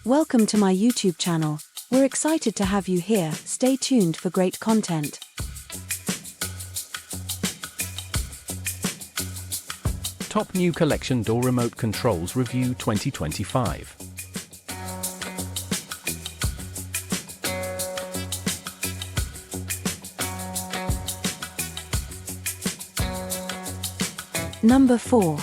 Welcome to my YouTube channel. We're excited to have you here. Stay tuned for great content. Top New Collection Door Remote Controls Review 2025. Number 4.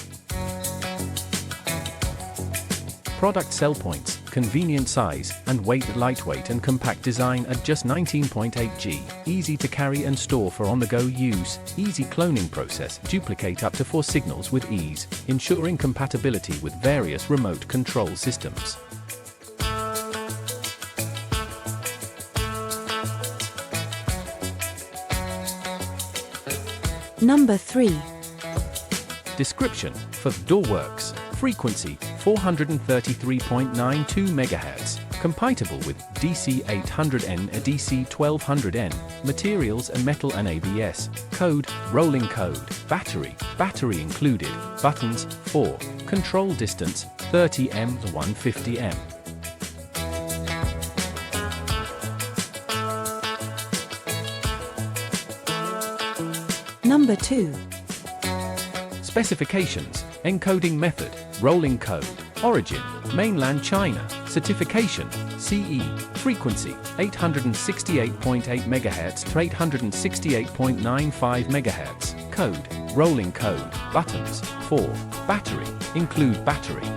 Product sell points, convenient size and weight, lightweight and compact design at just 19.8 g, easy to carry and store for on-the-go use, easy cloning process, duplicate up to 4 signals with ease, ensuring compatibility with various remote control systems. Number 3. Description: for Doorworks, frequency 433.92 MHz, compatible with DC 800N and DC 1200N, materials and metal and ABS, code, rolling code, battery included, buttons, 4, control distance, 30 m to 150 m. Number 2. Specifications: encoding method, rolling code, origin, mainland China, certification, CE, frequency, 868.8 MHz to 868.95 MHz, code, rolling code, buttons, 4, battery, include battery.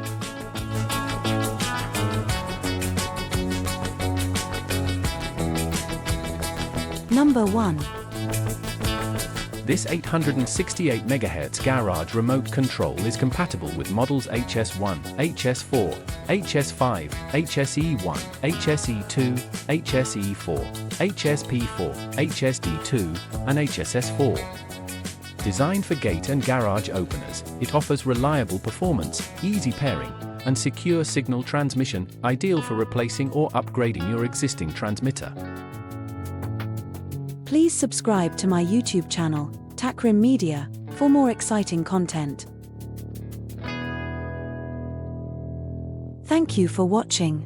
Number 1. This 868 MHz garage remote control is compatible with models HS1, HS4, HS5, HSE1, HSE2, HSE4, HSP4, HSD2, and HSS4. Designed for gate and garage openers, it offers reliable performance, easy pairing, and secure signal transmission, ideal for replacing or upgrading your existing transmitter. Please subscribe to my YouTube channel, Takrim Media, for more exciting content. Thank you for watching.